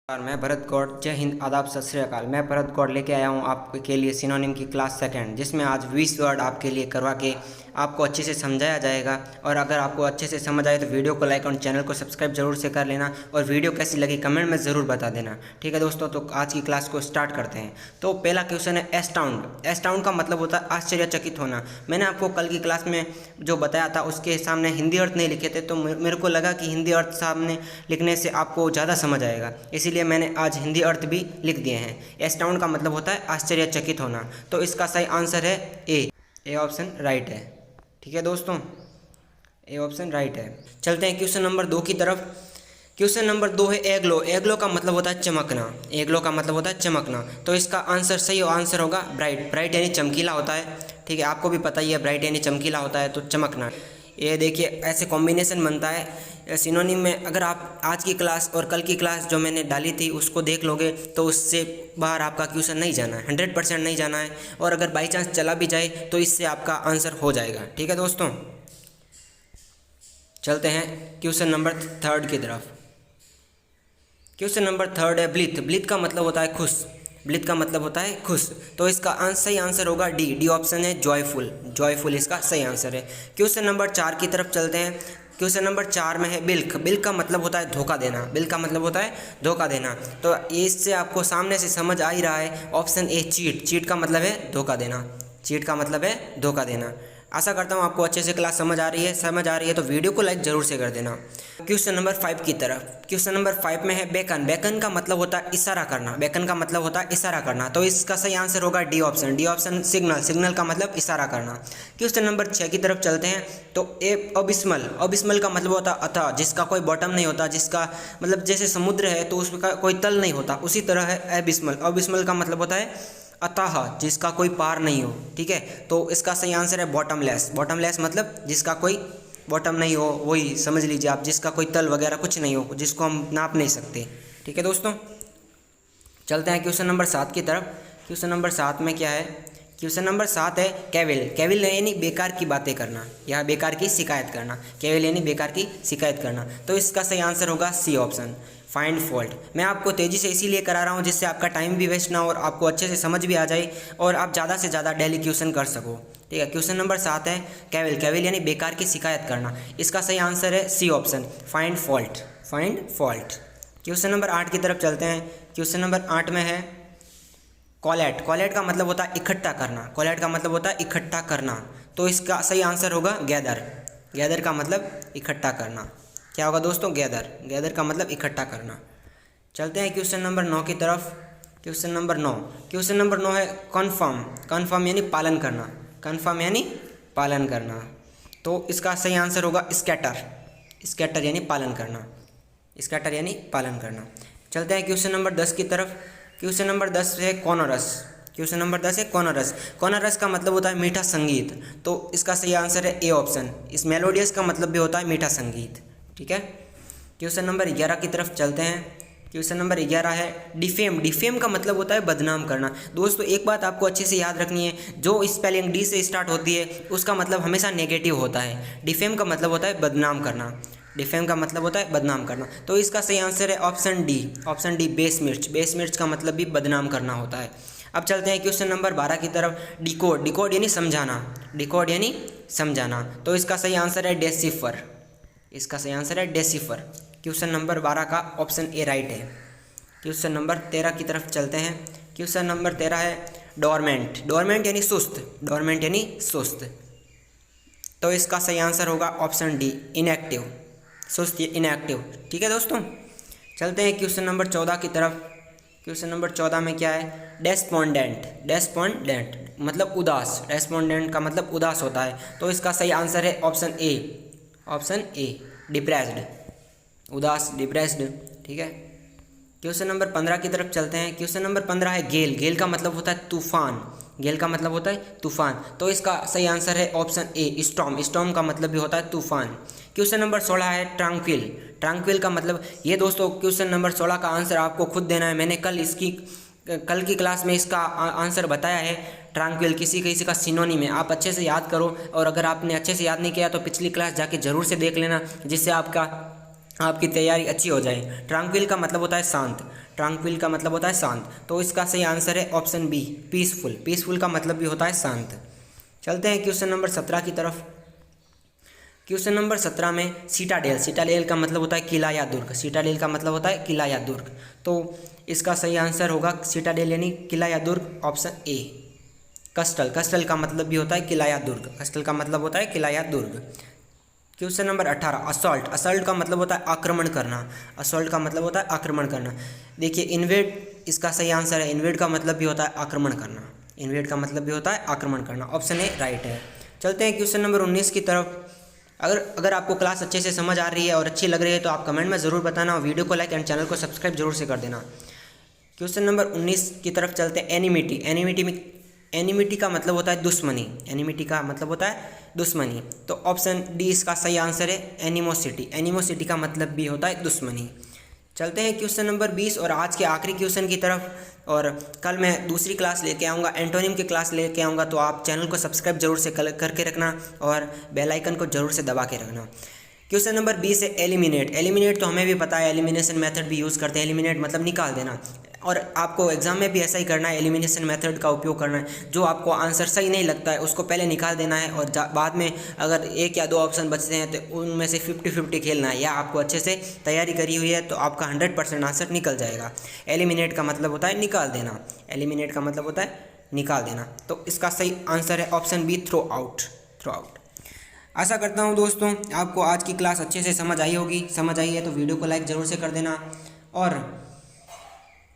मैं भरत गौड़। जय हिंद, आदाब, सत श्री अकाल। मैं भरत गौड़ लेके आया हूँ आपके लिए सिनोनिम की क्लास सेकंड, जिसमें आज 20 वर्ड आपके लिए करवा के आपको अच्छे से समझाया जाएगा। और अगर आपको अच्छे से समझ आए तो वीडियो को लाइक और चैनल को सब्सक्राइब जरूर से कर लेना, और वीडियो कैसी लगी कमेंट में ज़रूर बता देना। ठीक है दोस्तों, तो आज की क्लास को स्टार्ट करते हैं। तो पहला क्वेश्चन है एस्टाउंड। एस्टाउंड का मतलब होता है आश्चर्यचकित होना। मैंने आपको कल की क्लास में जो बताया था उसके सामने हिंदी अर्थ नहीं लिखे थे, तो मेरे को लगा कि हिंदी अर्थ सामने लिखने से आपको ज़्यादा समझ आएगा, इसीलिए मैंने आज हिंदी अर्थ भी लिख दिए हैं। एस्टाउंड का मतलब होता है आश्चर्यचकित होना। तो इसका सही आंसर है ए ऑप्शन राइट है। ठीक है दोस्तों, ए ऑप्शन राइट है। चलते हैं क्वेश्चन नंबर 2 की तरफ। क्वेश्चन नंबर 2 है एग्लो। एग्लो का मतलब होता है चमकना। एग्लो का मतलब होता है चमकना। तो इसका आंसर सही आंसर होगा ब्राइट। ब्राइट यानी चमकीला होता है। ठीक है, आपको भी पता ही है ब्राइट यानी चमकीला होता है, तो चमकना। ये देखिए ऐसे कॉम्बिनेशन बनता है सिनोनिम में। अगर आप आज की क्लास और कल की क्लास जो मैंने डाली थी उसको देख लोगे तो उससे बाहर आपका क्वेश्चन नहीं जाना है, 100% नहीं जाना है। और अगर बाई चांस चला भी जाए तो इससे आपका आंसर हो जाएगा। ठीक है दोस्तों, चलते हैं क्वेश्चन नंबर 3 की तरफ। क्वेश्चन नंबर 3 है ब्लिथ। ब्लिथ का मतलब होता है खुश। ब्लिथ का मतलब होता है खुश। तो इसका सही आंसर होगा डी ऑप्शन है जॉयफुल। जॉयफुल इसका सही आंसर है। क्वेश्चन नंबर 4 की तरफ चलते हैं। क्वेश्चन नंबर 4 में है बिल्क। बिल्क का मतलब होता है धोखा देना। बिल्क का मतलब होता है धोखा देना। तो इससे आपको सामने से समझ आ ही रहा है, ऑप्शन ए चीट। चीट का मतलब है धोखा देना। चीट का मतलब है धोखा देना। आशा करता हूँ आपको अच्छे से क्लास समझ आ रही है। समझ आ रही है तो वीडियो को लाइक जरूर से कर देना। क्वेश्चन नंबर 5 की तरफ। क्वेश्चन नंबर 5 में है बेकन। बेकन का मतलब होता है इशारा करना। बेकन का मतलब होता है इशारा करना। तो इसका सही आंसर होगा D option. D option signal. Signal का मतलब इशारा करना। क्वेश्चन नंबर 6 की तरफ चलते हैं। तो ए अबिस्मल। अबिस्मल का मतलब होता है अथाह, जिसका कोई बॉटम नहीं होता, जिसका मतलब जैसे समुद्र है तो उसका कोई तल नहीं होता, उसी तरह है अबिस्मल। अबिस्मल का मतलब होता है अतः, जिसका कोई पार नहीं हो। ठीक है, तो इसका सही आंसर है बॉटमलेस। बॉटमलेस मतलब जिसका कोई बॉटम नहीं हो, वही समझ लीजिए आप, जिसका कोई तल वगैरह कुछ नहीं हो, जिसको हम नाप नहीं सकते। ठीक है दोस्तों, चलते हैं क्वेश्चन नंबर 7 की तरफ। क्वेश्चन नंबर 7 में क्या है? क्वेश्चन नंबर 7 है कैविल। कैविल यानी बेकार की बातें करना या बेकार की शिकायत करना। कैविल यानी बेकार की शिकायत करना। तो इसका सही आंसर होगा सी ऑप्शन, फाइंड फॉल्ट। मैं आपको तेज़ी से इसीलिए करा रहा हूँ जिससे आपका टाइम भी वेस्ट ना हो और आपको अच्छे से समझ भी आ जाए और आप ज़्यादा से ज़्यादा डेली क्वेश्चन कर सको। ठीक है, क्वेश्चन नंबर 7 है कैविल। कैविल यानी बेकार की शिकायत करना। इसका सही आंसर है C option, find fault. Find fault. Question number 8 की तरफ चलते हैं। क्वेश्चन नंबर 8 में है कॉलेट। कॉलेट का मतलब होता है इकट्ठा करना। कॉलेट का मतलब होता है इकट्ठा करना। तो इसका सही आंसर होगा गैदर। गैदर का मतलब इकट्ठा करना। क्या होगा दोस्तों? गैदर। गैदर का मतलब इकट्ठा करना। चलते हैं क्वेश्चन नंबर 9 की तरफ। Question number 9। क्वेश्चन नंबर 9 है कन्फर्म। कन्फर्म यानी पालन करना। कन्फर्म यानी पालन करना। तो इसका सही आंसर होगा स्कैटर। स्कैटर यानी पालन करना। स्कैटर यानी पालन करना। चलते हैं क्वेश्चन नंबर 10 की तरफ। क्वेश्चन नंबर 10 है कॉनोरस। क्वेश्चन नंबर 10 है कॉनोरस। कॉनोरस का मतलब होता है मीठा संगीत। तो इसका सही आंसर है ए ऑप्शन। इस मेलोडियस का मतलब भी होता है मीठा संगीत। ठीक है, क्वेश्चन नंबर 11 की तरफ चलते हैं। क्वेश्चन नंबर 11 है डिफेम। डिफेम का मतलब होता है बदनाम करना। दोस्तों एक बात आपको अच्छे से याद रखनी है, जो स्पेलिंग डी से स्टार्ट होती है उसका मतलब हमेशा नेगेटिव होता है। डिफेम का मतलब होता है बदनाम करना। डिफेम का मतलब होता है बदनाम करना। तो इसका सही आंसर है option D. Option D base मिर्च। बेस मिर्च का मतलब भी बदनाम करना होता है। अब चलते हैं क्वेश्चन नंबर 12 की तरफ। डिकोड। डिकोड यानी समझाना। डिकोड यानी समझाना। तो इसका सही आंसर है डेसिफर। इसका सही आंसर है डेसिफर। क्वेश्चन नंबर 12 का ऑप्शन ए राइट है। क्वेश्चन नंबर 13 की तरफ चलते हैं। क्वेश्चन नंबर 13 है डोरमेंट। डोरमेंट यानी सुस्त। डोरमेंट यानी सुस्त। तो इसका सही आंसर होगा ऑप्शन डी इनएक्टिव। सुस्त इनएक्टिव। ठीक है दोस्तों, चलते हैं क्वेश्चन नंबर 14 की तरफ। क्वेश्चन नंबर 14 में क्या है? डेस्पोंडेंट। डेस्पोंडेंट मतलब उदास। डेस्पोंडेंट का मतलब उदास होता है। तो इसका सही आंसर है option A. Option A depressed. उदास, डिप्रेस्ड। ठीक है, क्वेश्चन नंबर 15 की तरफ चलते हैं। क्वेश्चन नंबर 15 है गेल। गेल का मतलब होता है तूफान। गेल का मतलब होता है तूफान। तो इसका सही आंसर है ऑप्शन ए स्टॉर्म। स्टॉर्म का मतलब भी होता है तूफान। क्वेश्चन नंबर 16 है ट्रांक्विल। ट्रांक्विल का मतलब, ये दोस्तों क्वेश्चन नंबर 16 का आंसर आपको खुद देना है। मैंने कल की क्लास में इसका आंसर बताया है। ट्रांक्विल किसी किसी का सिनोनिम है। आप अच्छे से याद करो, और अगर आपने अच्छे से याद नहीं किया तो पिछली क्लास जाके ज़रूर से देख लेना, जिससे आपकी तैयारी अच्छी हो जाए। ट्रांक्विल का मतलब होता है शांत। ट्रैंक्विल का मतलब होता है शांत, तो इसका सही आंसर है ऑप्शन बी पीसफुल। पीसफुल का मतलब भी होता है शांत। चलते हैं क्वेश्चन नंबर 17 की तरफ। क्वेश्चन नंबर 17 में सिटाडेल, सिटाडेल का मतलब होता है किला या दुर्ग, सिटाडेल का मतलब होता है किला या दुर्ग, तो इसका सही आंसर होगा सिटाडेल यानी किला या दुर्ग, ऑप्शन ए। कस्टल, कस्टल का मतलब भी होता है किला या दुर्ग, कस्टल का मतलब होता है किला या दुर्ग। क्वेश्चन नंबर 18 असॉल्ट, असॉल्ट का मतलब होता है आक्रमण करना, असॉल्ट का मतलब होता है आक्रमण करना। देखिए इन्वेड इसका सही आंसर है, इन्वेड का मतलब भी होता है आक्रमण करना, इन्वेड का मतलब भी होता है आक्रमण करना, ऑप्शन ए राइट है। चलते हैं क्वेश्चन नंबर 19 की तरफ। अगर आपको क्लास अच्छे से समझ आ रही है और अच्छी लग रही है तो आप कमेंट में ज़रूर बताना और वीडियो को लाइक एंड चैनल को सब्सक्राइब जरूर से कर देना। क्वेश्चन नंबर 19 की तरफ चलते हैं। एनिमिटी, एनिमिटी में एनिमिटी का मतलब होता है दुश्मनी, एनिमिटी का मतलब होता है दुश्मनी, तो ऑप्शन डी इसका सही आंसर है एनिमोसिटी, एनिमोसिटी का मतलब भी होता है दुश्मनी। चलते हैं क्वेश्चन नंबर 20 और आज के आखिरी क्वेश्चन की तरफ। और कल मैं दूसरी क्लास लेके आऊँगा, एंटोनिम की क्लास लेके आऊँगा, तो आप चैनल को सब्सक्राइब जरूर से करके रखना और बेल आइकन को जरूर से दबा के रखना। क्वेश्चन नंबर 20 है एलिमिनेट, एलिमिनेट तो हमें भी पता है, एलिमिनेशन मेथड भी यूज़ करते हैं, एलिमिनेट मतलब निकाल देना, और आपको एग्जाम में भी ऐसा ही करना है, एलिमिनेशन मेथड का उपयोग करना है। जो आपको आंसर सही नहीं लगता है उसको पहले निकाल देना है और बाद में अगर एक या दो ऑप्शन बचते हैं तो उनमें से 50-50 खेलना है, या आपको अच्छे से तैयारी करी हुई है तो आपका 100% आंसर निकल जाएगा। एलिमिनेट का मतलब होता है निकाल देना, एलिमिनेट का मतलब होता है निकाल देना, तो इसका सही आंसर है option B throw out, throw out. आशा करता हूँ दोस्तों आपको आज की क्लास अच्छे से समझ आई होगी, समझ आई है तो वीडियो को लाइक ज़रूर से कर देना। और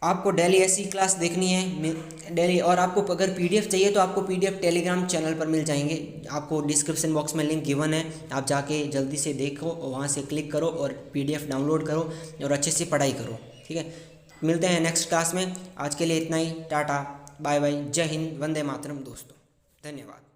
आपको डेली ऐसी क्लास देखनी है डेली, और आपको अगर पीडीएफ चाहिए तो आपको पीडीएफ टेलीग्राम चैनल पर मिल जाएंगे, आपको डिस्क्रिप्शन बॉक्स में लिंक गिवन है, आप जाके जल्दी से देखो और वहाँ से क्लिक करो और पीडीएफ डाउनलोड करो और अच्छे से पढ़ाई करो। ठीक है, मिलते हैं नेक्स्ट क्लास में। आज के लिए इतना ही, टाटा बाय बाय, जय हिंद, वंदे मातरम दोस्तों, धन्यवाद।